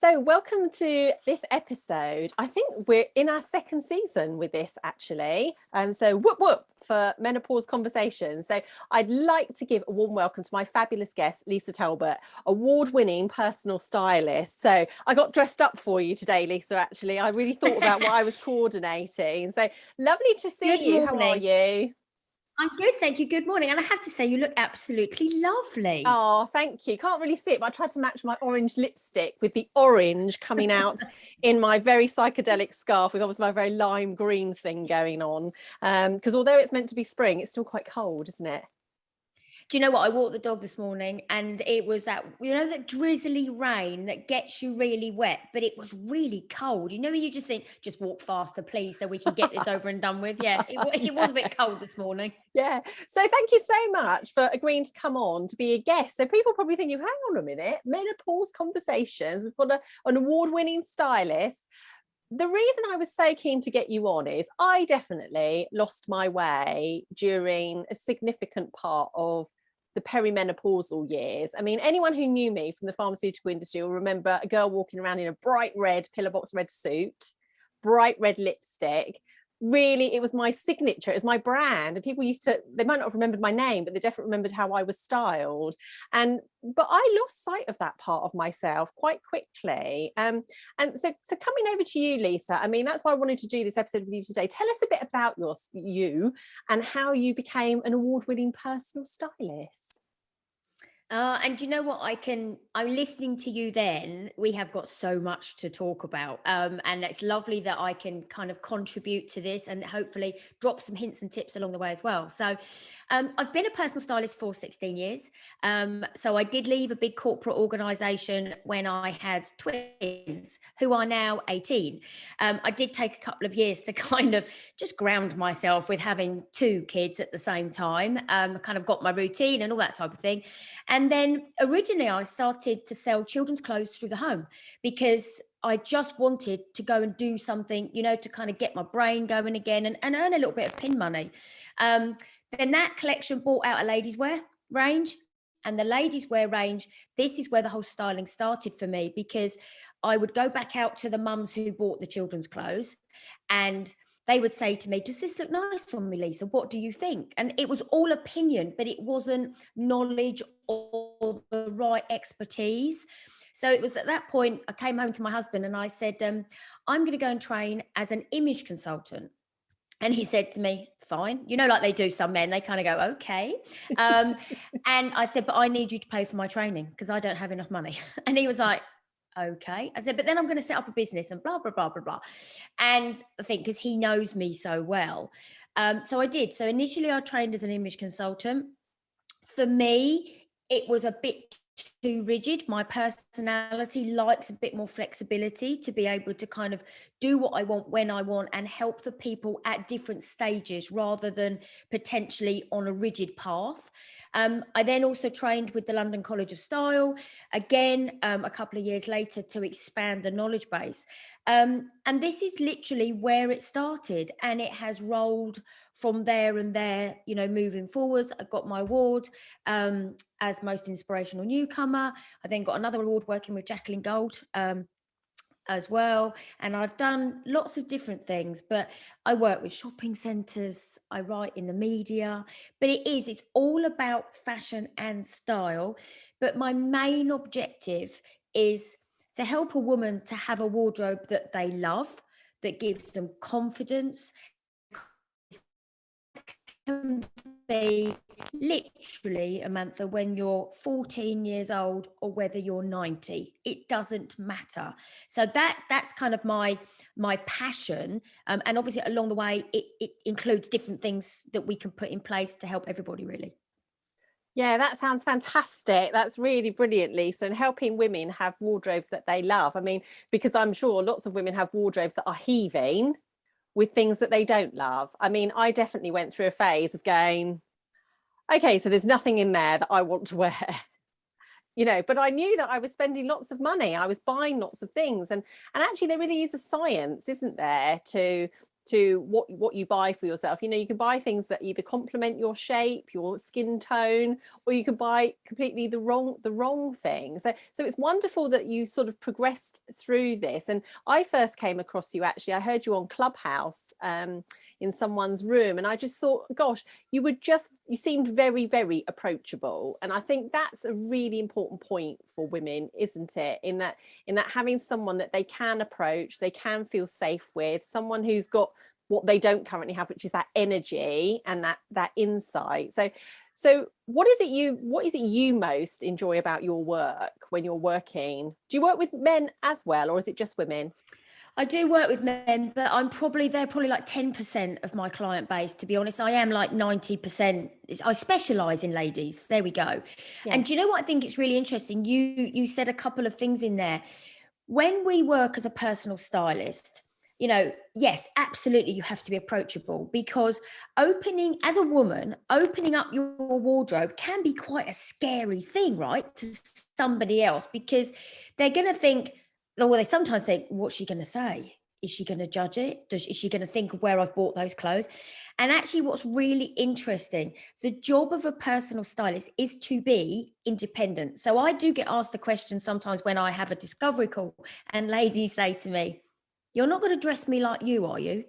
So welcome to this episode. I think we're in our second season with this actually. So whoop whoop for Menopause Conversations. So I'd like to give a warm welcome to my fabulous guest, Lisa Talbot, award winning personal stylist. So I got dressed up for you today, Lisa, actually. I really thought about what I was coordinating. So lovely to see you. How are you? I'm good, thank you. Good morning. And I have to say, you look absolutely lovely. Oh, thank you. Can't really see it, but I tried to match my orange lipstick with the orange coming out in my very psychedelic scarf with obviously my very lime green thing going on. Because although it's meant to be spring, it's still quite cold, isn't it? Do you know what? I walked the dog this morning and it was that, that drizzly rain that gets you really wet, but it was really cold. You just think, just walk faster, please, so we can get this over and done with. Yeah, it was a bit cold this morning. Yeah. So thank you so much for agreeing to come on to be a guest. So people probably think, hang on a minute, Menopause Conversations. We've got an award-winning stylist. The reason I was so keen to get you on is I definitely lost my way during a significant part of the perimenopausal years. I mean, anyone who knew me from the pharmaceutical industry will remember a girl walking around in a bright red pillar box red suit, bright red lipstick. Really, it was my signature, it was my brand, and people they might not have remembered my name, but they definitely remembered how I was styled. But I lost sight of that part of myself quite quickly. And so coming over to you, Lisa, I mean, that's why I wanted to do this episode with you today. Tell us a bit about you and how you became an award-winning personal stylist. And you know what? I'm listening to you then. We have got so much to talk about. And it's lovely that I can kind of contribute to this and hopefully drop some hints and tips along the way as well. So I've been a personal stylist for 16 years. So I did leave a big corporate organization when I had twins who are now 18. I did take a couple of years to kind of just ground myself with having two kids at the same time. Kind of got my routine and all that type of thing. And then originally I started to sell children's clothes through the home because I just wanted to go and do something, to kind of get my brain going again and earn a little bit of pin money. Then that collection bought out a ladies' wear range. And the ladies' wear range, this is where the whole styling started for me, because I would go back out to the mums who bought the children's clothes and they would say to me, does this look nice on me, Lisa? What do you think? And it was all opinion, but it wasn't knowledge or the right expertise. So it was at that point, I came home to my husband and I said, I'm going to go and train as an image consultant. And he said to me, fine. Like they do some men, they kind of go, okay. And I said, but I need you to pay for my training because I don't have enough money. And he was like, okay. I said, but then I'm going to set up a business and blah, blah, blah, blah, blah. And I think because he knows me so well. So I did. So initially I trained as an image consultant. For me, it was a bit too rigid. My personality likes a bit more flexibility to be able to kind of do what I want when I want and help the people at different stages rather than potentially on a rigid path. I then also trained with the London College of Style, again, a couple of years later to expand the knowledge base. And this is literally where it started, and it has rolled from there and there, moving forwards. I got my award as most inspirational newcomer. I then got another award working with Jacqueline Gold as well. And I've done lots of different things, but I work with shopping centres, I write in the media, but it's all about fashion and style. But my main objective is to help a woman to have a wardrobe that they love, that gives them confidence. Can be literally, Amantha, when you're 14 years old or whether you're 90, it doesn't matter. So that's kind of my passion, and obviously along the way it includes different things that we can put in place to help everybody, really. Yeah, that sounds fantastic. That's really brilliant, Lisa, and helping women have wardrobes that they love. I mean, because I'm sure lots of women have wardrobes that are heaving with things that they don't love. I mean, I definitely went through a phase of going, okay, so there's nothing in there that I want to wear. But I knew that I was spending lots of money. I was buying lots of things. And actually there really is a science, isn't there, to to what you buy for yourself. You can buy things that either complement your shape, your skin tone, or you can buy completely the wrong thing. So it's wonderful that you sort of progressed through this. And I first came across you, actually, I heard you on Clubhouse in someone's room, and I just thought, gosh, you seemed very, very approachable. And I think that's a really important point for women, isn't it, in that having someone that they can approach, they can feel safe with, someone who's got what they don't currently have, which is that energy and that insight. So what is it you most enjoy about your work when you're working? Do you work with men as well, or is it just women? I do work with men, but they're probably like 10% of my client base, to be honest. I am like 90%. I specialize in ladies. There we go. Yes. And do you know what I think it's really interesting? You said a couple of things in there. When we work as a personal stylist, yes, absolutely, you have to be approachable, because as a woman, opening up your wardrobe can be quite a scary thing, right, to somebody else, because they're going to think, well, they sometimes think, what's she going to say? Is she going to judge it? Is she going to think of where I've bought those clothes? And actually, what's really interesting, the job of a personal stylist is to be independent. So I do get asked the question sometimes when I have a discovery call, and ladies say to me, you're not going to dress me like you, are you?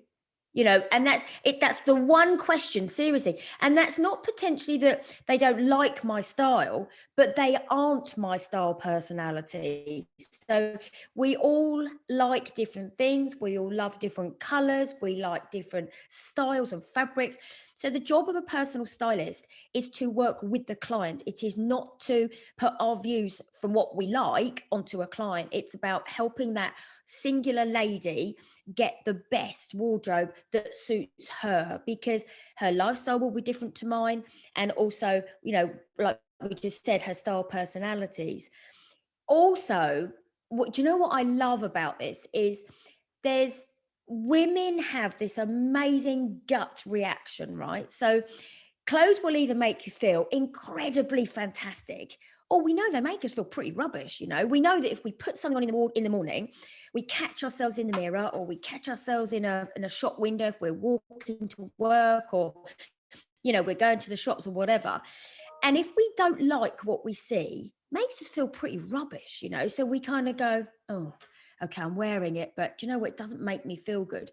And that's the one question, seriously. And that's not potentially that they don't like my style, but they aren't my style personality. So we all like different things. We all love different colors. We like different styles and fabrics. So the job of a personal stylist is to work with the client. It is not to put our views from what we like onto a client. It's about helping that singular lady get the best wardrobe that suits her, because her lifestyle will be different to mine, and also, like we just said, her style personalities. Also, do you know what I love about this is women have this amazing gut reaction, right? So clothes will either make you feel incredibly fantastic, or we know they make us feel pretty rubbish. We know that if we put something on in the morning, we catch ourselves in the mirror, or we catch ourselves in a shop window if we're walking to work, or we're going to the shops or whatever. And if we don't like what we see, makes us feel pretty rubbish, so we kind of go, oh, okay, I'm wearing it, but do you know what, it doesn't make me feel good.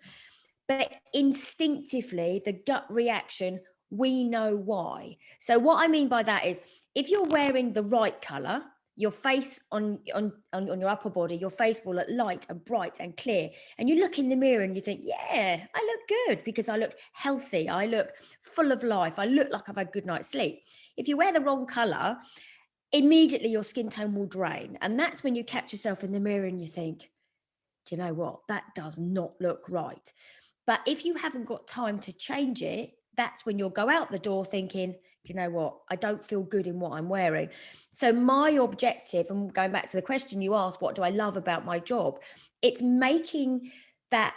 But instinctively, the gut reaction, we know why. So what I mean by that is, if you're wearing the right color, your face on your upper body, your face will look light and bright and clear. And you look in the mirror and you think, yeah, I look good because I look healthy. I look full of life. I look like I've had a good night's sleep. If you wear the wrong color, immediately your skin tone will drain. And that's when you catch yourself in the mirror and you think, do you know what? That does not look right. But if you haven't got time to change it, that's when you'll go out the door thinking, do you know what? I don't feel good in what I'm wearing. So my objective, and going back to the question you asked, what do I love about my job? It's making that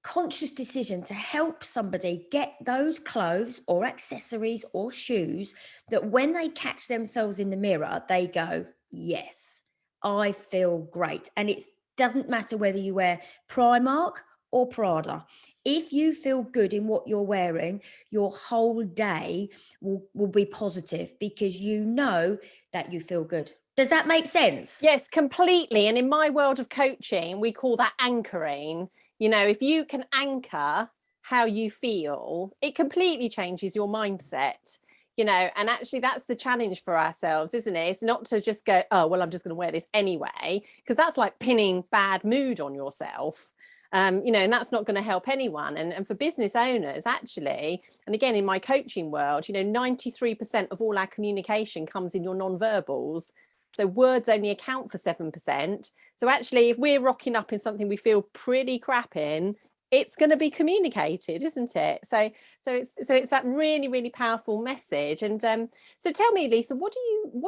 conscious decision to help somebody get those clothes or accessories or shoes that when they catch themselves in the mirror, they go, yes, I feel great. And it doesn't matter whether you wear Primark or Prada. If you feel good in what you're wearing, your whole day will be positive, because you know that you feel good. Does that make sense? Yes, completely. And in my world of coaching, we call that anchoring. If you can anchor how you feel, it completely changes your mindset. And actually that's the challenge for ourselves, isn't it? It's not to just go, oh, well, I'm just going to wear this anyway, because that's like pinning bad mood on yourself. And that's not going to help anyone. And for business owners, actually, and again, in my coaching world, 93% of all our communication comes in your non-verbals. So words only account for 7%. So actually, if we're rocking up in something we feel pretty crap in, it's going to be communicated, isn't it? So it's that really, really powerful message. And so tell me, Lisa, what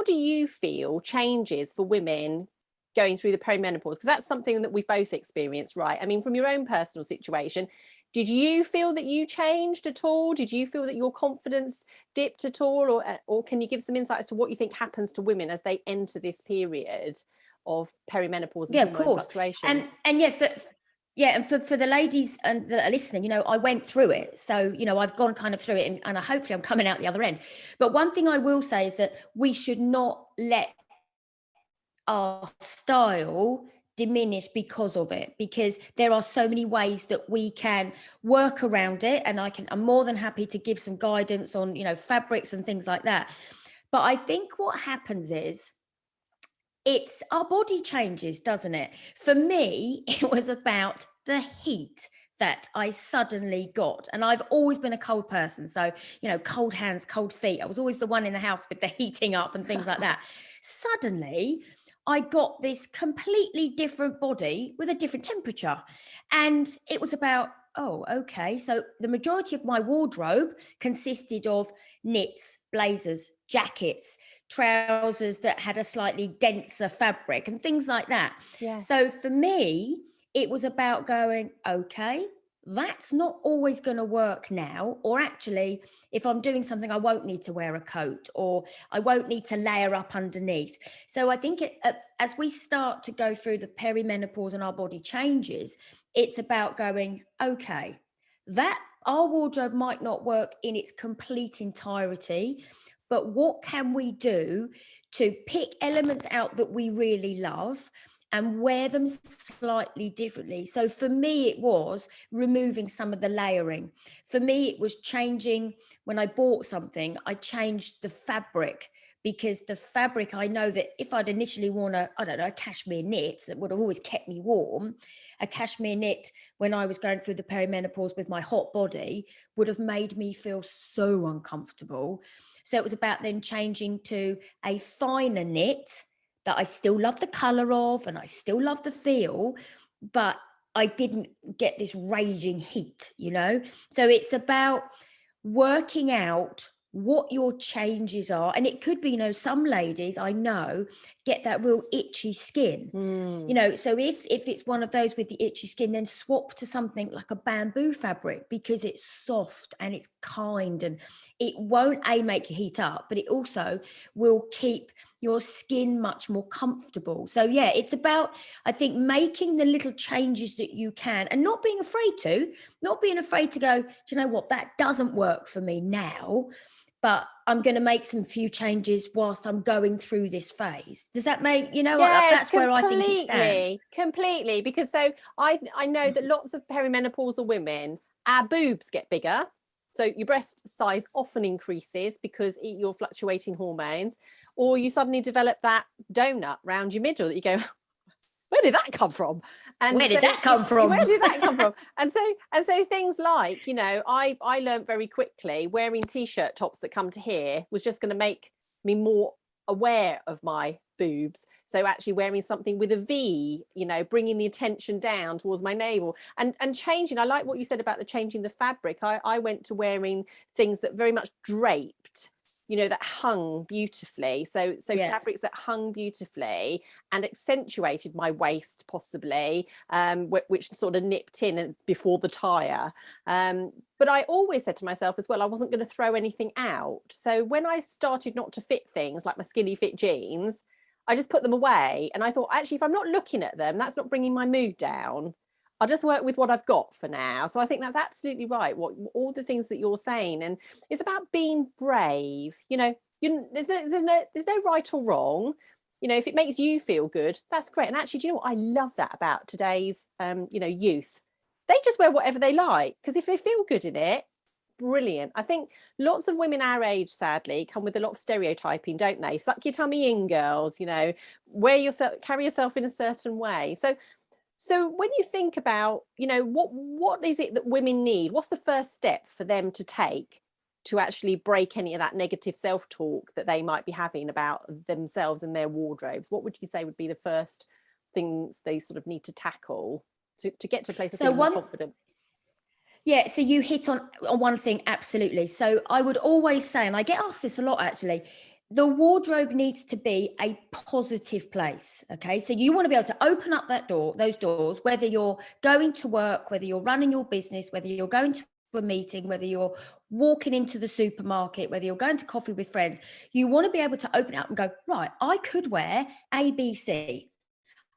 do you feel changes for women going through the perimenopause? Because that's something that we've both experienced, right? I mean, from your own personal situation, did you feel that you changed at all? Did you feel that your confidence dipped at all? Or can you give some insight as to what you think happens to women as they enter this period of perimenopause and yeah, of course. fluctuation? And yes, Yeah, and for the ladies and that are listening, you know, I went through it. So, you know, I've gone kind of through it, and hopefully I'm coming out the other end. But one thing I will say is that we should not let our style diminish because of it, because there are so many ways that we can work around it. And I'm more than happy to give some guidance on, you know, fabrics and things like that. But I think what happens is, it's our body changes, doesn't it? For me, it was about the heat that I suddenly got. And I've always been a cold person. So, you know, cold hands, cold feet. I was always the one in the house with the heating up and things like that. Suddenly, I got this completely different body with a different temperature. And it was about, oh, okay. So the majority of my wardrobe consisted of knits, blazers, jackets, trousers that had a slightly denser fabric and things like that. Yeah. So for me, it was about going, okay, that's not always going to work now. Or actually, if I'm doing something, I won't need to wear a coat, or I won't need to layer up underneath. So I think as we start to go through the perimenopause and our body changes, it's about going, okay, that our wardrobe might not work in its complete entirety, but what can we do to pick elements out that we really love and wear them slightly differently? So for me, it was removing some of the layering. For me, it was changing. When I bought something, I changed the fabric, because the fabric, I know that if I'd initially worn a cashmere knit that would have always kept me warm, a cashmere knit when I was going through the perimenopause with my hot body would have made me feel so uncomfortable. So it was about then changing to a finer knit that I still love the color of and I still love the feel, but I didn't get this raging heat, you know? So it's about working out what your changes are. And it could be, you know, some ladies I know get that real itchy skin. You know, so if it's one of those with the itchy skin, then swap to something like a bamboo fabric, because it's soft and it's kind, and it won't make you heat up, but it also will keep your skin much more comfortable. So yeah, it's about, I think, making the little changes that you can and not being afraid to go, do you know what, that doesn't work for me now, but I'm going to make some few changes whilst I'm going through this phase. Does that make, you know, Yes, that's where I think it stands. completely. Because so I know that lots of perimenopausal women, our boobs get bigger. So your breast size often increases because you're fluctuating hormones, or you suddenly develop that donut round your middle that you go, where did that come from? And where did that come from? Where did that come from? And so things like, you know, I learned very quickly wearing t-shirt tops that come to here was just going to make me more aware of my boobs. So actually wearing something with a V, you know, bringing the attention down towards my navel and changing. I like what you said about the changing the fabric. I went to wearing things that very much draped, you know, that hung beautifully. So Yeah. fabrics that hung beautifully and accentuated my waist possibly, which sort of nipped in before the tire. But I always said to myself as well, I wasn't going to throw anything out. So when I started not to fit things like my skinny fit jeans, I just put them away. And I thought, actually, if I'm not looking at them, that's not bringing my mood down. I'll just work with what I've got for now. So I think that's absolutely right. What all the things that you're saying, and it's about being brave. You know, there's no right or wrong. You know, if it makes you feel good, that's great. And actually, do you know what I love that about today's you know, youth? They just wear whatever they like, because if they feel good in it, brilliant. I think lots of women our age, sadly, come with a lot of stereotyping, don't they? Suck your tummy in, girls. You know, wear yourself, carry yourself in a certain way. So when you think about, you know, what is it that women need? What's the first step for them to take to actually break any of that negative self-talk that they might be having about themselves and their wardrobes? What would you say would be the first things they sort of need to tackle to get to a place of feeling more confident? Yeah, so you hit on one thing, absolutely. So I would always say, and I get asked this a lot actually, the wardrobe needs to be a positive place. Okay. So you want to be able to open up those doors, whether you're going to work, whether you're running your business, whether you're going to a meeting, whether you're walking into the supermarket, whether you're going to coffee with friends. You want to be able to open it up and go, right, I could wear ABC.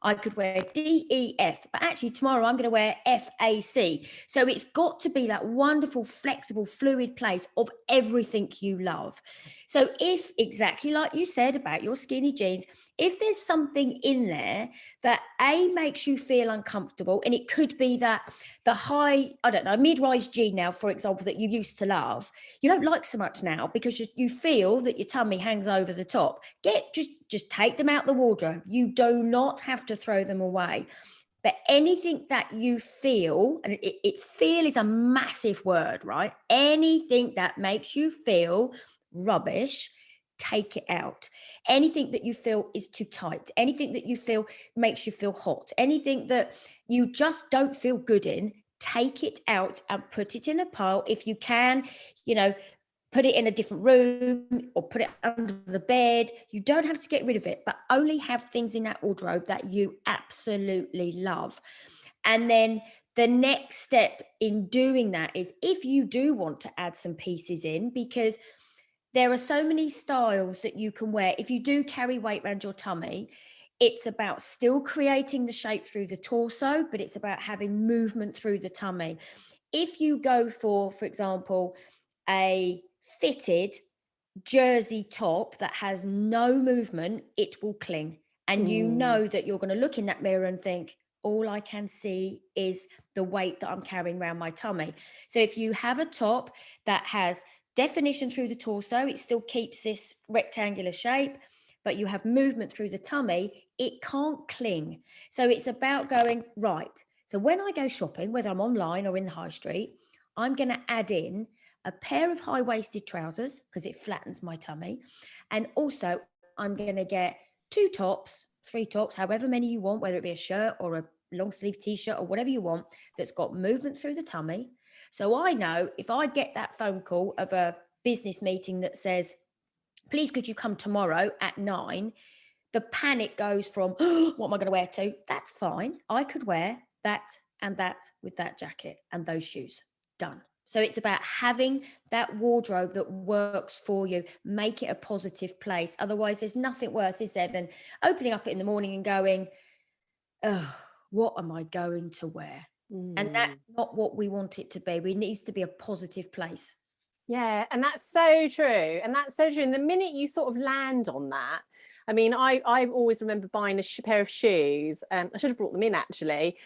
I could wear DEF, but actually tomorrow I'm going to wear FAC. So it's got to be that wonderful, flexible, fluid place of everything you love. So if, exactly like you said about your skinny jeans, if there's something in there that makes you feel uncomfortable, and it could be that the high, I don't know, mid-rise jean now, for example, that you used to love, you don't like so much now because you feel that your tummy hangs over the top. Just take them out the wardrobe. You do not have to throw them away. But anything that you feel, and feel is a massive word, right? Anything that makes you feel rubbish, take it out. Anything that you feel is too tight, anything that you feel makes you feel hot, anything that you just don't feel good in, take it out and put it in a pile. If you can, put it in a different room or put it under the bed. You don't have to get rid of it, but only have things in that wardrobe that you absolutely love. And then the next step in doing that is, if you do want to add some pieces in, because there are so many styles that you can wear. If you do carry weight around your tummy, it's about still creating the shape through the torso, but it's about having movement through the tummy. If you go for example, a fitted jersey top that has no movement, it will cling. And you know that you're going to look in that mirror and think, all I can see is the weight that I'm carrying around my tummy. So if you have a top that has definition through the torso, it still keeps this rectangular shape, but you have movement through the tummy, it can't cling. So it's about going, right, so when I go shopping, whether I'm online or in the high street, I'm going to add in a pair of high-waisted trousers because it flattens my tummy. And also I'm going to get 2 tops, 3 tops, however many you want, whether it be a shirt or a long sleeve t-shirt or whatever you want, that's got movement through the tummy. So I know if I get that phone call of a business meeting that says, please could you come tomorrow at 9, the panic goes from, oh, what am I going to wear to? That's fine. I could wear that and that with that jacket and those shoes. Done. So it's about having that wardrobe that works for you. Make it a positive place. Otherwise, there's nothing worse, is there, than opening up in the morning and going, oh, what am I going to wear? And that's not what we want it to be. It needs to be a positive place. Yeah, and that's so true. And that's so true. And the minute you sort of land on that, I mean, I always remember buying a pair of shoes. I should have brought them in actually,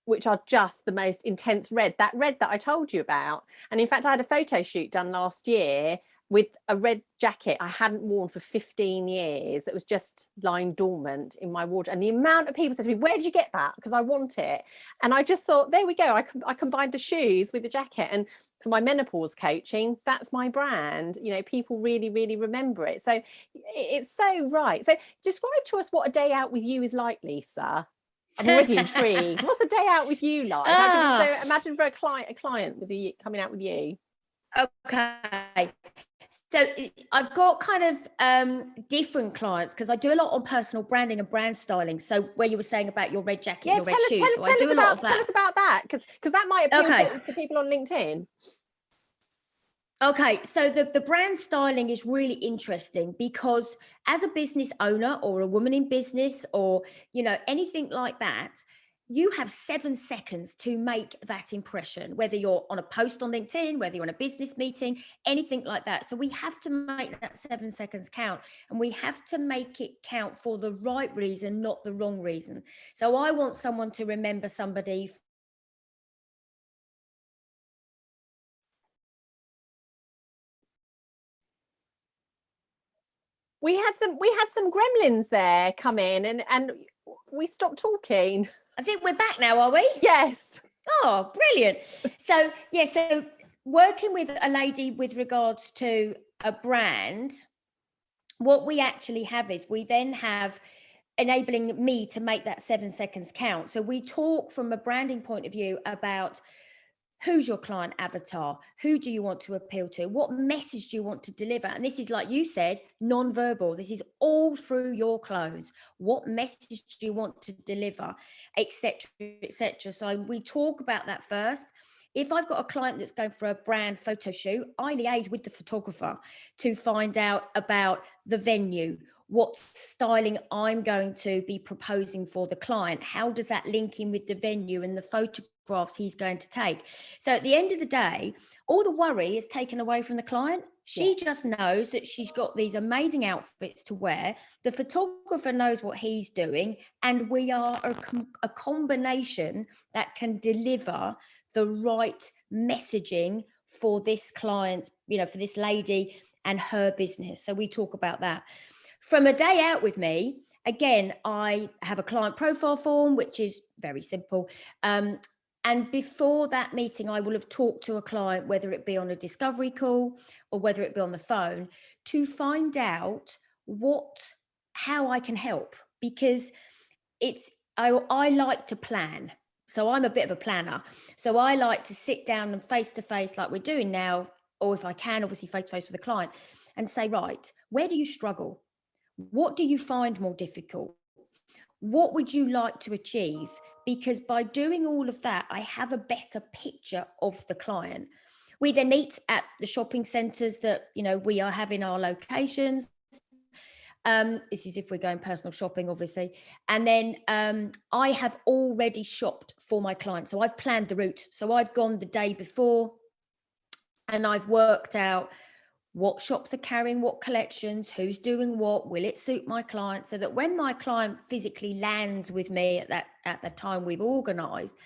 which are just the most intense red, that I told you about. And in fact, I had a photo shoot done last year with a red jacket I hadn't worn for 15 years that was just lying dormant in my wardrobe. And the amount of people said to me, where did you get that? Because I want it. And I just thought, there we go. I combined the shoes with the jacket. And for my menopause coaching, that's my brand. People really, really remember it. So it's so right. So describe to us what a day out with you is like, Lisa. I'm already intrigued. What's a day out with you like? So imagine for a client with you coming out with you. Okay. So I've got kind of different clients because I do a lot on personal branding and brand styling. So where you were saying about your red jacket, your red shoes. Tell us about that because that might appeal to people on LinkedIn. Okay, so the brand styling is really interesting because as a business owner or a woman in business or, anything like that, you have 7 seconds to make that impression, whether you're on a post on LinkedIn, whether you're on a business meeting, anything like that. So we have to make that 7 seconds count, and we have to make it count for the right reason, not the wrong reason. So I want someone to remember somebody. We had some gremlins there come in and we stopped talking. I think we're back now, are we? Yes. Oh, brilliant. So working with a lady with regards to a brand, what we actually have is we then have enabling me to make that 7 seconds count. So we talk from a branding point of view about who's your client avatar? Who do you want to appeal to? What message do you want to deliver? And this is, like you said, non-verbal. This is all through your clothes. What message do you want to deliver, etc., etc. So we talk about that first. If I've got a client that's going for a brand photo shoot, I liaise with the photographer to find out about the venue. what styling I'm going to be proposing for the client. How does that link in with the venue and the photographs he's going to take? So at the end of the day, all the worry is taken away from the client. She just knows that she's got these amazing outfits to wear. The photographer knows what he's doing, and we are a combination that can deliver the right messaging for this client, for this lady and her business. So we talk about that. From a day out with me, again, I have a client profile form, which is very simple. And before that meeting, I will have talked to a client, whether it be on a discovery call or whether it be on the phone, to find out how I can help, because I like to plan. So I'm a bit of a planner. So I like to sit down and face to face, like we're doing now, or if I can, obviously face to face with a client, and say, right, where do you struggle? What do you find more difficult? What would you like to achieve? Because by doing all of that, I have a better picture of the client. We then meet at the shopping centres that, we are having our locations. This is if we're going personal shopping, obviously. And then I have already shopped for my client. So I've planned the route. So I've gone the day before and I've worked out what shops are carrying what collections, who's doing what, will it suit my client, so that when my client physically lands with me at the time we've organised,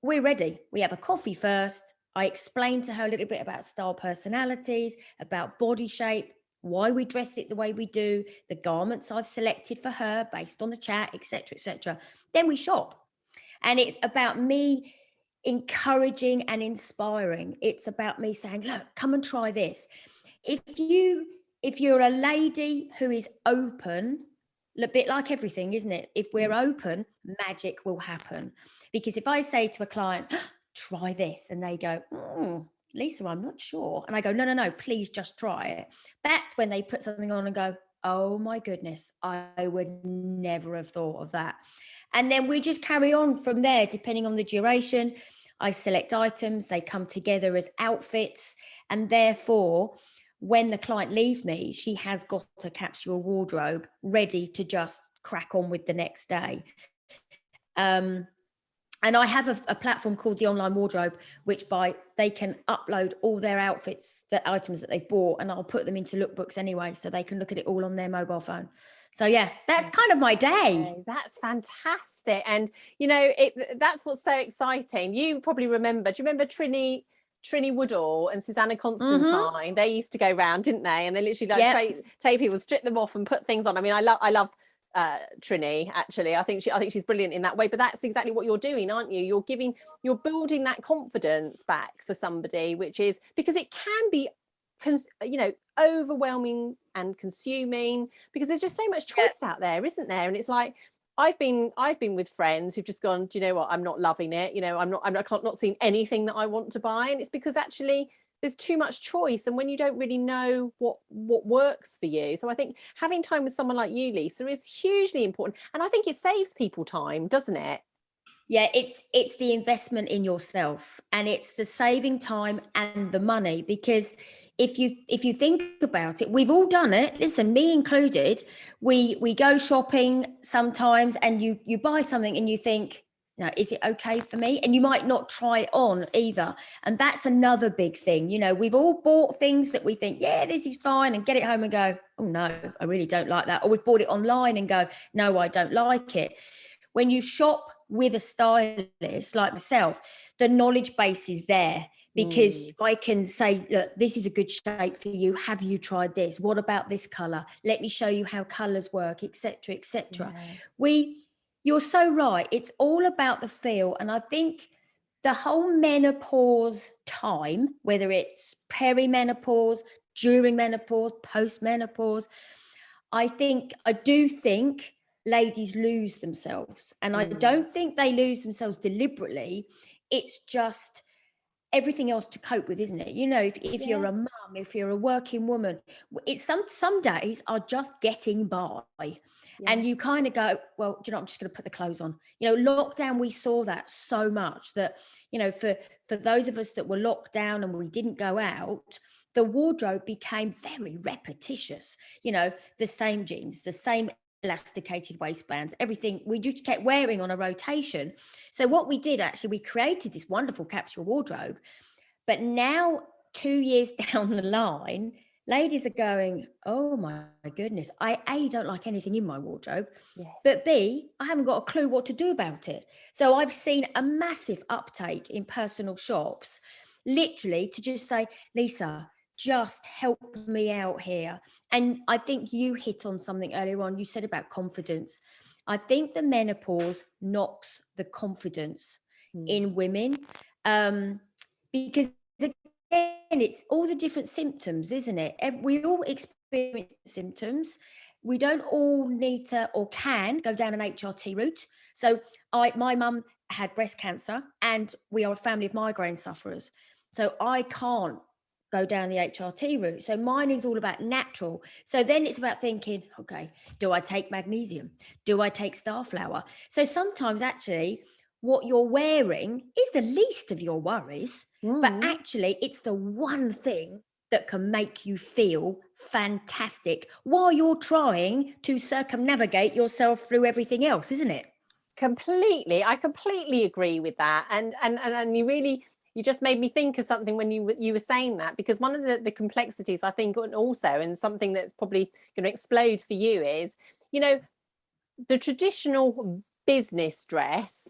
we're ready. We have a coffee first. I explain to her a little bit about style personalities, about body shape, why we dress it the way we do, the garments I've selected for her based on the chat, etc., etc. Then we shop. And it's about me encouraging and inspiring. It's about me saying, look, come and try this. If you're a lady who is open, a bit like everything, isn't it? If we're open, magic will happen. Because if I say to a client, try this, and they go, Lisa, I'm not sure. And I go, no, please just try it. That's when they put something on and go, oh my goodness, I would never have thought of that. And then we just carry on from there, depending on the duration. I select items, they come together as outfits, and therefore, when the client leaves me, she has got a capsule wardrobe ready to just crack on with the next day. And I have a platform called the Online Wardrobe, which they can upload all their outfits, the items that they've bought, and I'll put them into lookbooks anyway, so they can look at it all on their mobile phone. So yeah, that's kind of my day. That's fantastic. And that's what's so exciting. You probably remember, do you remember Trini Woodall and Susanna Constantine? Mm-hmm. They used to go round, didn't they? And they literally take people, strip them off and put things on. I mean, I love Trini, actually. I think she's brilliant in that way. But that's exactly what you're doing, aren't you? You're building that confidence back for somebody, which is because it can be overwhelming and consuming, because there's just so much choice out there, isn't there? And it's like, I've been with friends who've just gone, do you know what, I'm not loving it, I'm not seeing anything that I want to buy. And it's because actually there's too much choice, and when you don't really know what works for you. So I think having time with someone like you, Lisa, is hugely important, and I think it saves people time, doesn't it? Yeah, it's the investment in yourself, and it's the saving time and the money, because if you think about it, we've all done it. Listen, me included. We go shopping sometimes, and you buy something and you think, now, is it okay for me? And you might not try it on either. And that's another big thing. We've all bought things that we think, yeah, this is fine, and get it home and go, oh no, I really don't like that. Or we've bought it online and go, no, I don't like it. When you shop with a stylist like myself, the knowledge base is there, because I can say, look, this is a good shape for you. Have you tried this? What about this color? Let me show you how colors work, etc., etc. You're so right. It's all about the feel. And I think the whole menopause time, whether it's perimenopause, during menopause, post-menopause, I do think ladies lose themselves. And I don't think they lose themselves deliberately. It's just everything else to cope with, isn't it? If you're a mum, if you're a working woman, it's some days are just getting by. And you kind of go, well, I'm just going to put the clothes on. Lockdown, we saw that so much that, for those of us that were locked down and we didn't go out, the wardrobe became very repetitious. The same jeans, the same elasticated waistbands, everything we just kept wearing on a rotation. So what we did, actually, we created this wonderful capsule wardrobe. But now, 2 years down the line, ladies are going, oh my goodness, I A, don't like anything in my wardrobe, Yes. but B, I haven't got a clue what to do about it. So I've seen a massive uptake in personal shops, literally to just say, Lisa, just help me out here. And I think you hit on something earlier on. You said about confidence. I think the menopause knocks the confidence in women, because again, it's all the different symptoms, isn't it? We all experience symptoms. We don't all need to or can go down an HRT route. So my mum had breast cancer, and we are a family of migraine sufferers. So I can't go down the HRT route. So mine is all about natural. So then it's about thinking, okay, do I take magnesium? Do I take star flower? So sometimes actually what you're wearing is the least of your worries, but actually it's the one thing that can make you feel fantastic while you're trying to circumnavigate yourself through everything else, isn't it? Completely. I completely agree with that. And you just made me think of something when you were saying that, because one of the complexities, I think, and also, and something that's probably going to explode for you is, the traditional business dress.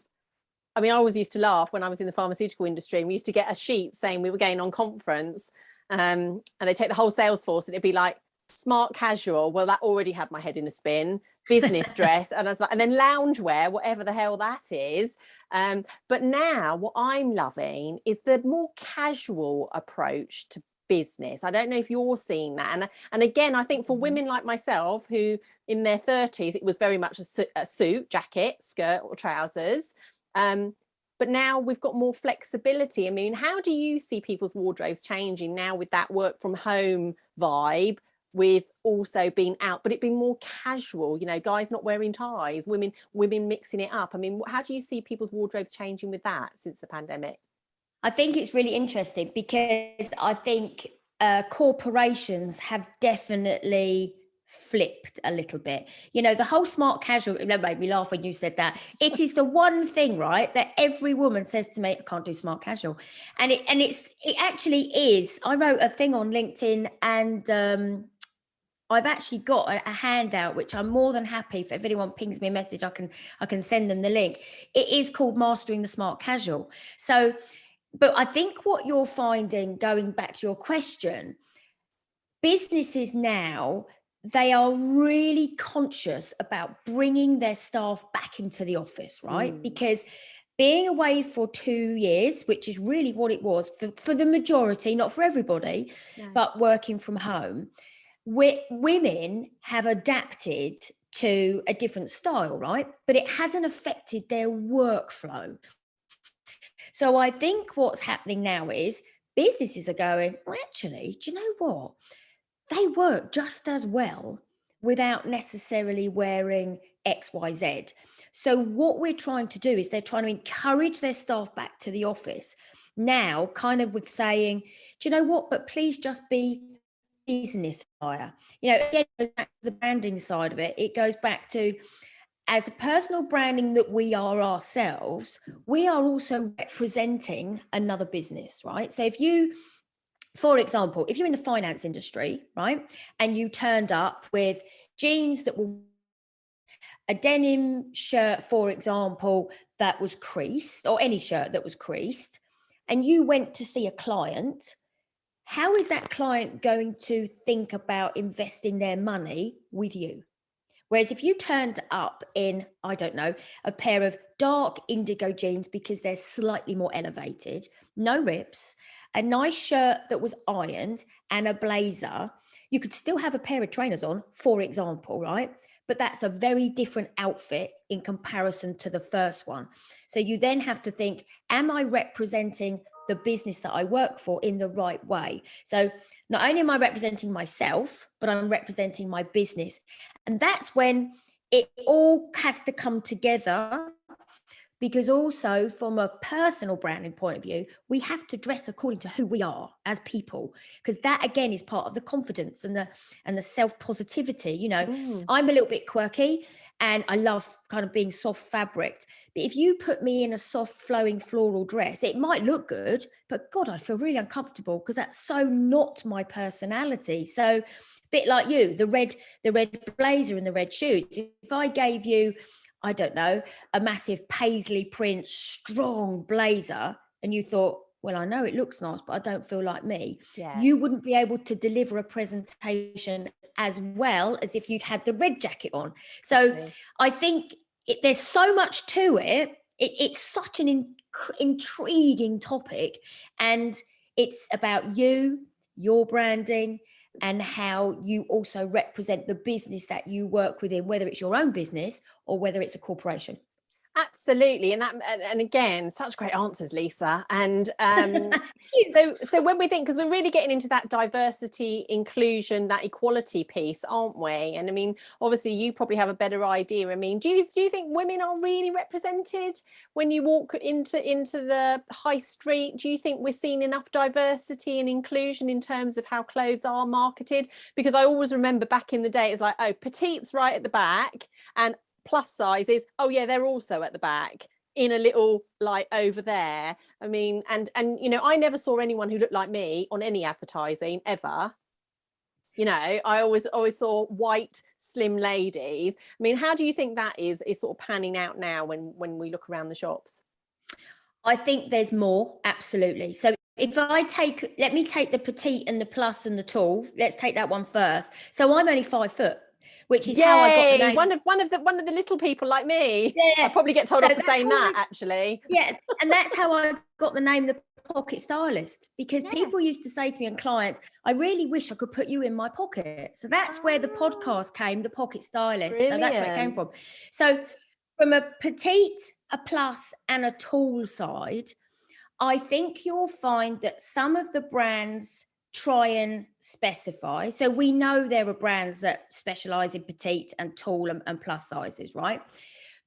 I mean, I always used to laugh when I was in the pharmaceutical industry, and we used to get a sheet saying we were going on conference, and they take the whole sales force, and it'd be like smart casual. Well, that already had my head in a spin. Business dress, and I was like, and then loungewear, whatever the hell that is. But now what I'm loving is the more casual approach to business. I don't know if you're seeing that. And again, I think for women like myself who in their 30s, it was very much a suit, jacket, skirt or trousers. But now we've got more flexibility. I mean, how do you see people's wardrobes changing now with that work from home vibe, with also being out, but it being more casual, guys not wearing ties, women mixing it up? I mean, how do you see people's wardrobes changing with that since the pandemic? I think it's really interesting because I think corporations have definitely flipped a little bit. The whole smart casual, that made me laugh when you said that. It is the one thing, right, that every woman says to me, I can't do smart casual. And it actually is. I wrote a thing on LinkedIn, and I've actually got a handout, which I'm more than happy for. If anyone pings me a message, I can send them the link. It is called Mastering the Smart Casual. So, but I think what you're finding, going back to your question, businesses now, they are really conscious about bringing their staff back into the office, right? Because being away for 2 years, which is really what it was for the majority, not for everybody, but working from home, women have adapted to a different style, right? But it hasn't affected their workflow. So I think what's happening now is businesses are going, well, actually, do you know what? They work just as well without necessarily wearing XYZ. So what we're trying to do is they're trying to encourage their staff back to the office now, kind of with saying, do you know what? But please just be business attire. Again, it goes back to the branding side of it. It goes back to, as a personal branding that we are ourselves, we are also representing another business, right? So if you, for example, if you're in the finance industry, right, and you turned up with jeans that were a denim shirt, for example, that was creased, or any shirt that was creased, and you went to see a client, how is that client going to think about investing their money with you? Whereas if you turned up in, I don't know, a pair of dark indigo jeans because they're slightly more elevated, no rips, a nice shirt that was ironed, and a blazer, you could still have a pair of trainers on, for example, right? But that's a very different outfit in comparison to the first one. So you then have to think, am I representing the business that I work for in the right way? So not only am I representing myself, but I'm representing my business. And that's when it all has to come together, because also from a personal branding point of view, we have to dress according to who we are as people, because that again is part of the confidence and the self-positivity. You know, I'm a little bit quirky and I love kind of being soft fabric. But if you put me in a soft flowing floral dress, it might look good, but God, I feel really uncomfortable because that's so not my personality. So a bit like you, the red blazer and the red shoes. If I gave you, I don't know, a massive paisley print, strong blazer, and you thought, well, I know it looks nice, but I don't feel like me. Yeah. You wouldn't be able to deliver a presentation as well as if you'd had the red jacket on. So Exactly. I think there's so much to it. It's such an intriguing topic, and it's about you, your branding, and how you also represent the business that you work within, whether it's your own business or whether it's a corporation. Absolutely. And again, such great answers, Lisa. And so when we think, because we're really getting into that diversity, inclusion, that equality piece, aren't we? And I mean, obviously you probably have a better idea. I mean, do you think women are really represented when you walk into the high street? Do you think we're seeing enough diversity and inclusion in terms of how clothes are marketed? Because I always remember back in the day, it's like, oh, petite's right at the back, and plus sizes, oh yeah, they're also at the back in a little like over there. I mean, and you know, I never saw anyone who looked like me on any advertising ever. You know, I always saw white slim ladies. I mean, how do you think that is sort of panning out now when we look around the shops? I think there's more, absolutely. So if let me take the petite and the plus and the tall. Let's take that one first. So I'm only 5 foot, which is how I got the name. One of the little people like me. Yeah. I probably get told off for saying that, actually. Yeah, and that's how I got the name the pocket stylist, because people used to say to me, and clients, I really wish I could put you in my pocket. So that's where the podcast came, the pocket stylist. Brilliant. So that's where it came from. So from a petite, a plus, and a tall side, I think you'll find that some of the brands try and specify. So we know there are brands that specialize in petite and tall and plus sizes, right?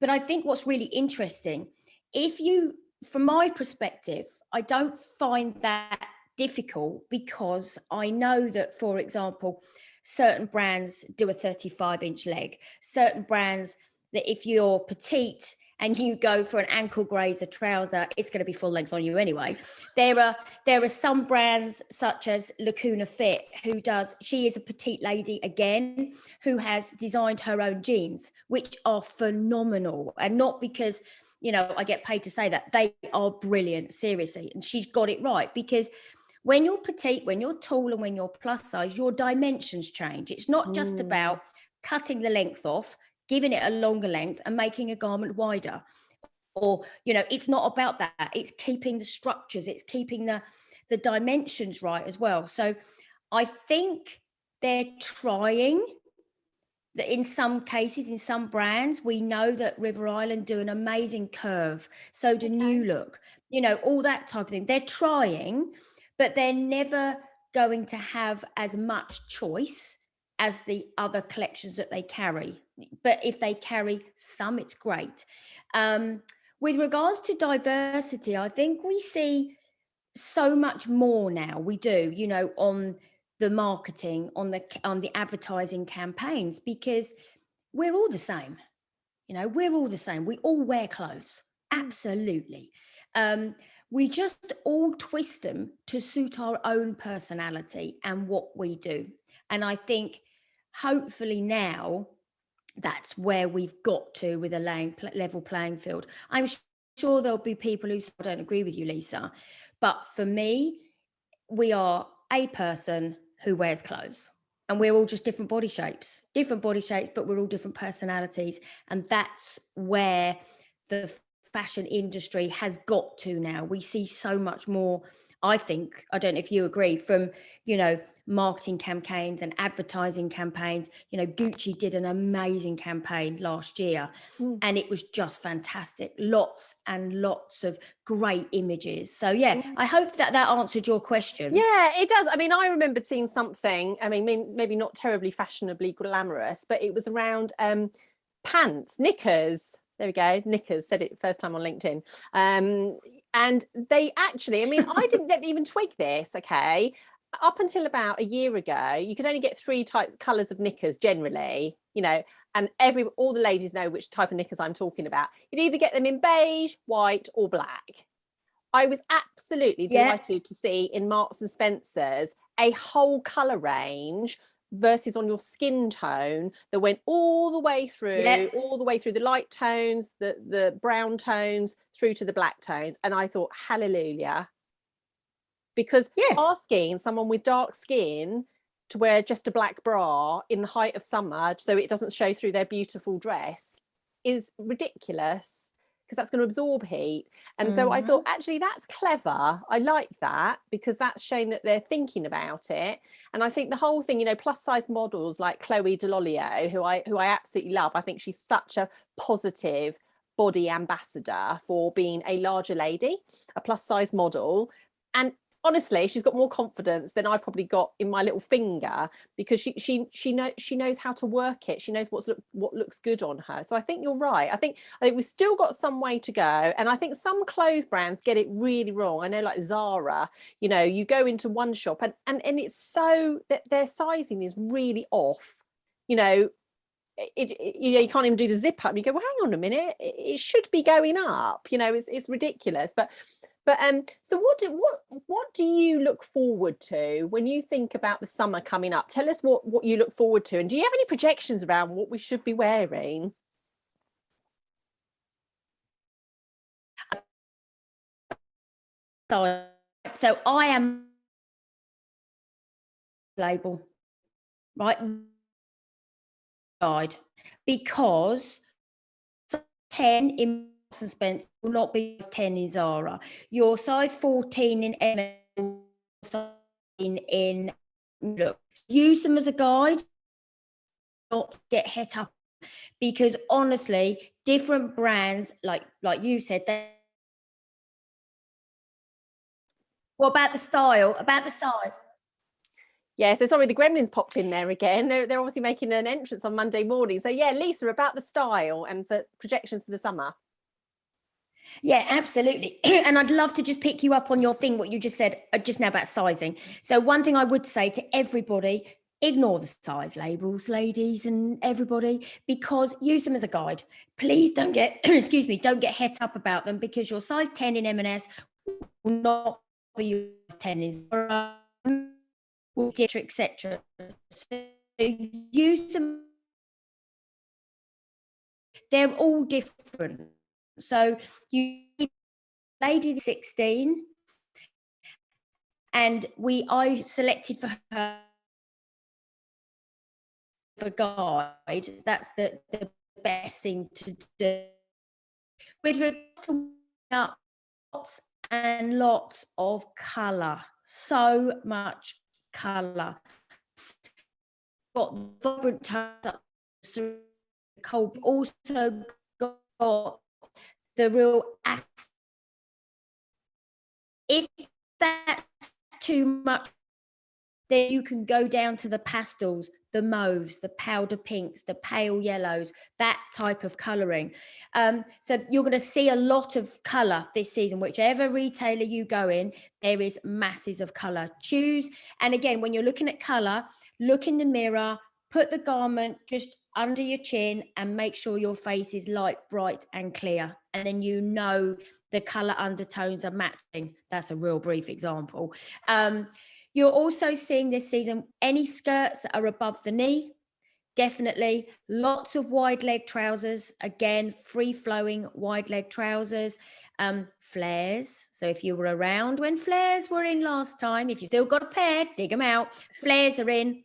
But I think what's really interesting, from my perspective, I don't find that difficult, because I know that, for example, certain brands do a 35-inch leg, certain brands that if you're petite and you go for an ankle grazer trouser, it's going to be full length on you anyway. There are some brands such as Lacuna Fit, she is a petite lady again, who has designed her own jeans, which are phenomenal. And not because, you know, I get paid to say that, they are brilliant, seriously. And she's got it right, because when you're petite, when you're tall, and when you're plus size, your dimensions change. It's not just about cutting the length off, giving it a longer length and making a garment wider. Or, you know, it's not about that. It's keeping the structures, it's keeping the dimensions right as well. So I think they're trying that in some cases, in some brands. We know that River Island do an amazing curve. So do New Look, you know, all that type of thing. They're trying, but they're never going to have as much choice as the other collections that they carry. But if they carry some, it's great. With regards to diversity, I think we see so much more now. We do, you know, on the marketing, on the advertising campaigns, because we're all the same. You know, we're all the same. We all wear clothes. Absolutely. We just all twist them to suit our own personality and what we do. And I think hopefully now that's where we've got to, with a level playing field. I'm sure there'll be people who don't agree with you, Lisa, but for me, we are a person who wears clothes, and we're all just different body shapes, but we're all different personalities. And that's where the fashion industry has got to now. We see so much more, I think, I don't know if you agree, from, you know, marketing campaigns and advertising campaigns. You know, Gucci did an amazing campaign last year, and it was just fantastic. Lots and lots of great images. So yeah, I hope that answered your question. Yeah, it does. I mean, I remembered seeing something, I mean, maybe not terribly fashionably glamorous, but it was around pants, knickers. There we go. Knickers said it first time on LinkedIn. And they actually, I mean, I didn't even twig this, okay? Up until about a year ago, you could only get 3 colours of knickers generally, you know, and all the ladies know which type of knickers I'm talking about. You'd either get them in beige, white, or black. I was absolutely delighted to see in Marks and Spencer's a whole colour range versus on your skin tone that went all the way through the light tones, the brown tones, through to the black tones. And I thought, hallelujah. Because asking someone with dark skin to wear just a black bra in the height of summer so it doesn't show through their beautiful dress is ridiculous, because that's going to absorb heat. And so I thought, actually, that's clever. I like that, because that's showing that they're thinking about it. And I think the whole thing, you know, plus size models like Chloe Delolio, who I absolutely love. I think she's such a positive body ambassador for being a larger lady, a plus size model. And honestly, she's got more confidence than I've probably got in my little finger, because she knows how to work it. She knows what looks good on her. So I think you're right. I think we've still got some way to go, and I think some clothes brands get it really wrong. I know, like Zara, you know, you go into one shop and it's so that their sizing is really off. You know, you know, you can't even do the zip up. You go, well, hang on a minute, it should be going up. You know, it's ridiculous. But so what do you look forward to when you think about the summer coming up? Tell us what you look forward to, and do you have any projections around what we should be wearing? So I am label, right? Guide, because 10 in Marks and Spencer will not be 10 in Zara. Your size 14 in M, in look, use them as a guide, not get het up, because honestly, different brands, like you said, what about the style, about the size? Yeah, so sorry, the gremlins popped in there again. They're obviously making an entrance on Monday morning. So yeah, Lisa, about the style and the projections for the summer. Yeah, absolutely. And I'd love to just pick you up on your thing, what you just said just now about sizing. So one thing I would say to everybody, ignore the size labels, ladies and everybody, because use them as a guide. Please don't get, excuse me, don't get het up about them, because your size 10 in M&S will not be your 10 in Zara, etc. So use them. They're all different. So you lady 16, and I selected for her a guide. That's the best thing to do. With regards to lots and lots of colour, so much colour. Got vibrant tones, cold, also got the real accent. If that's too much, then you can go down to the pastels, the mauves, the powder pinks, the pale yellows, that type of colouring. So you're going to see a lot of colour this season. Whichever retailer you go in, there is masses of colour. Choose. And again, when you're looking at colour, look in the mirror, put the garment just under your chin and make sure your face is light, bright and clear. And then you know the colour undertones are matching. That's a real brief example. You're also seeing this season any skirts that are above the knee, definitely. Lots of wide leg trousers, again, free flowing wide leg trousers. Flares. So if you were around when flares were in last time, if you still got a pair, dig them out. Flares are in.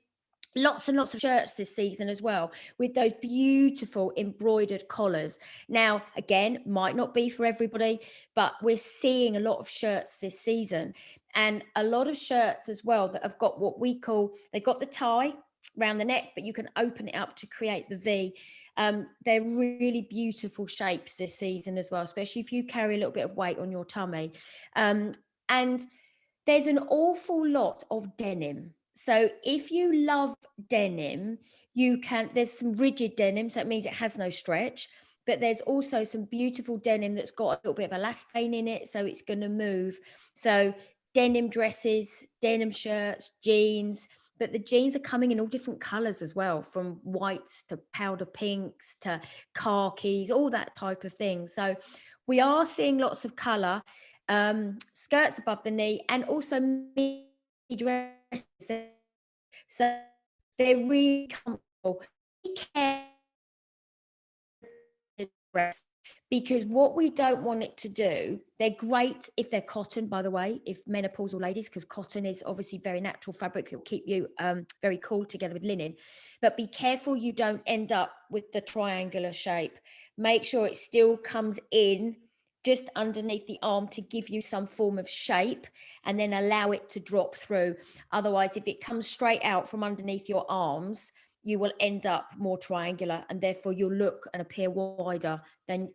Lots and lots of shirts this season as well, with those beautiful embroidered collars. Now, again, might not be for everybody, but we're seeing a lot of shirts this season, and a lot of shirts as well that have got what we call, they've got the tie around the neck, but you can open it up to create the V. They're really beautiful shapes this season as well, especially if you carry a little bit of weight on your tummy. And there's an awful lot of denim. So if you love denim, there's some rigid denim, so it means it has no stretch. but there's also some beautiful denim that's got a little bit of elastane in it, so it's going to move. So denim dresses, denim shirts, jeans, but the jeans are coming in all different colors as well, from whites to powder pinks to khakis, all that type of thing. So we are seeing lots of color, skirts above the knee, and also mini dresses. So they're really comfortable. Be careful dress, because what we don't want it to do, they're great if they're cotton, by the way, if menopausal ladies, because cotton is obviously very natural fabric, it will keep you very cool together with linen. But be careful you don't end up with the triangular shape. Make sure it still comes in just underneath the arm to give you some form of shape, and then allow it to drop through. Otherwise, if it comes straight out from underneath your arms, you will end up more triangular, and therefore you'll look and appear wider than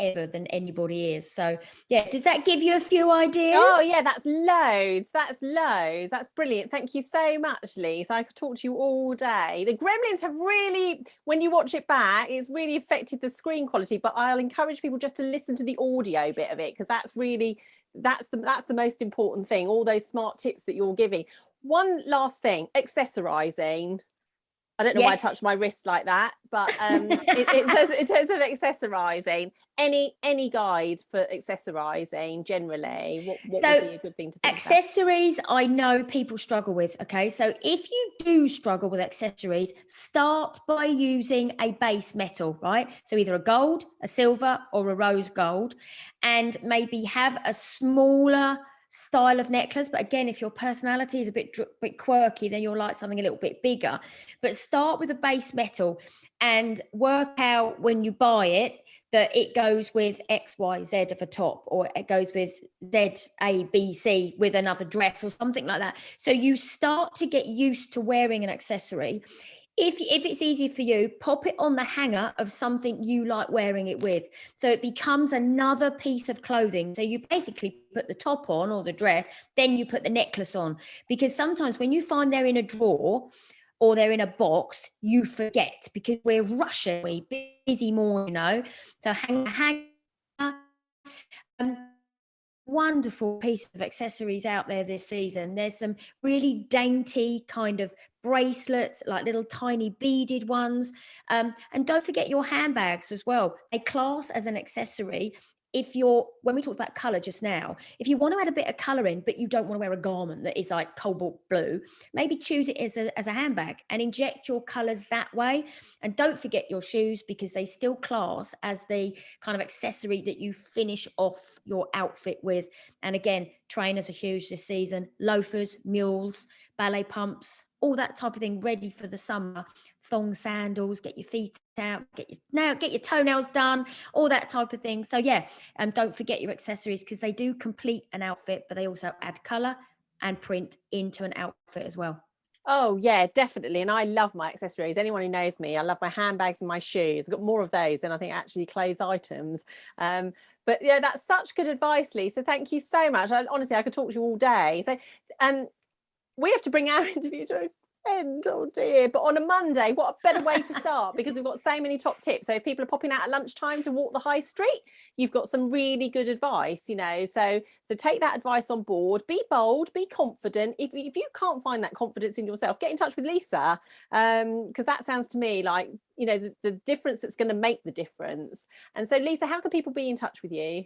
anybody is. So yeah, does that give you a few ideas? Oh yeah, that's loads. That's brilliant. Thank you so much, Lee. So I could talk to you all day. The Gremlins have really, when you watch it back, it's really affected the screen quality, but I'll encourage people just to listen to the audio bit of it, because that's the most important thing, all those smart tips that you're giving. One last thing, accessorizing. I don't know why I touched my wrist like that, but in terms of accessorizing, any guide for accessorizing generally, what would be a good thing to think accessories about? I know people struggle with. Okay, so if you do struggle with accessories, start by using a base metal, right? So either a gold, a silver, or a rose gold, and maybe have a smaller style of necklace. But again, if your personality is a bit quirky, then you'll like something a little bit bigger. But start with a base metal and work out when you buy it that it goes with X, Y, Z of a top, or it goes with Z, A, B, C with another dress or something like that. So you start to get used to wearing an accessory. If it's easy for you, pop it on the hanger of something you like wearing it with. So it becomes another piece of clothing. So you basically put the top on or the dress, then you put the necklace on. Because sometimes when you find they're in a drawer or they're in a box, you forget, because we're rushing, we're busy more, So hanger. Wonderful piece of accessories out there this season. There's some really dainty kind of bracelets, like little tiny beaded ones, and don't forget your handbags as well. They class as an accessory. When we talked about color just now, if you want to add a bit of color in, but you don't want to wear a garment that is like cobalt blue, maybe choose it as a handbag and inject your colors that way. And don't forget your shoes, because they still class as the kind of accessory that you finish off your outfit with. And again, trainers are huge this season, loafers, mules, ballet pumps, all that type of thing, ready for the summer. Thong sandals, get your feet out, get your toenails done, all that type of thing. So yeah, don't forget your accessories, because they do complete an outfit, but they also add color and print into an outfit as well. Oh yeah, definitely. And I love my accessories. Anyone who knows me, I love my handbags and my shoes. I've got more of those than I think actually clothes items. But yeah, that's such good advice, Lee. So thank you so much. Honestly, I could talk to you all day. So we have to bring our interview to an end. Oh dear. But on a Monday, what a better way to start, because we've got so many top tips. So if people are popping out at lunchtime to walk the high street, you've got some really good advice, so take that advice on board. Be bold, be confident. If you can't find that confidence in yourself, get in touch with Lisa, because that sounds to me like the difference that's going to make the difference. And so Lisa, how can people be in touch with you?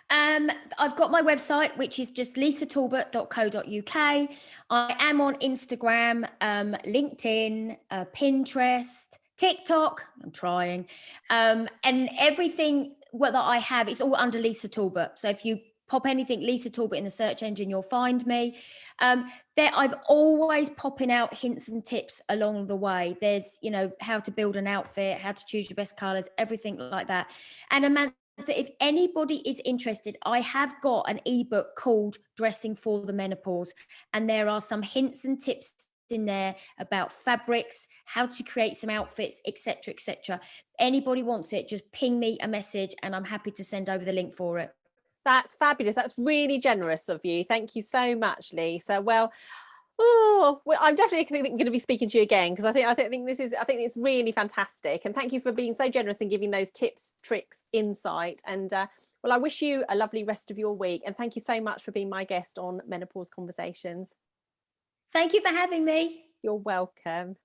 I've got my website, which is just lisatalbot.co.uk. I am on Instagram, LinkedIn, Pinterest, TikTok. I'm trying. And everything that I have, it's all under Lisa Talbot. So if you pop anything Lisa Talbot in the search engine, you'll find me. I've always popping out hints and tips along the way. There's, how to build an outfit, how to choose your best colors, everything like that. And Amanda, if anybody is interested, I have got an ebook called Dressing for the Menopause, and there are some hints and tips in there about fabrics, how to create some outfits, etc., etc. Anybody wants it, just ping me a message and I'm happy to send over the link for it. That's fabulous. That's really generous of you. Thank you so much, Lisa. Well, Oh, well, I'm definitely going to be speaking to you again, because I think it's really fantastic, and thank you for being so generous and giving those tips, tricks, insight, and well, I wish you a lovely rest of your week, and thank you so much for being my guest on Menopause Conversations. Thank you for having me. You're welcome.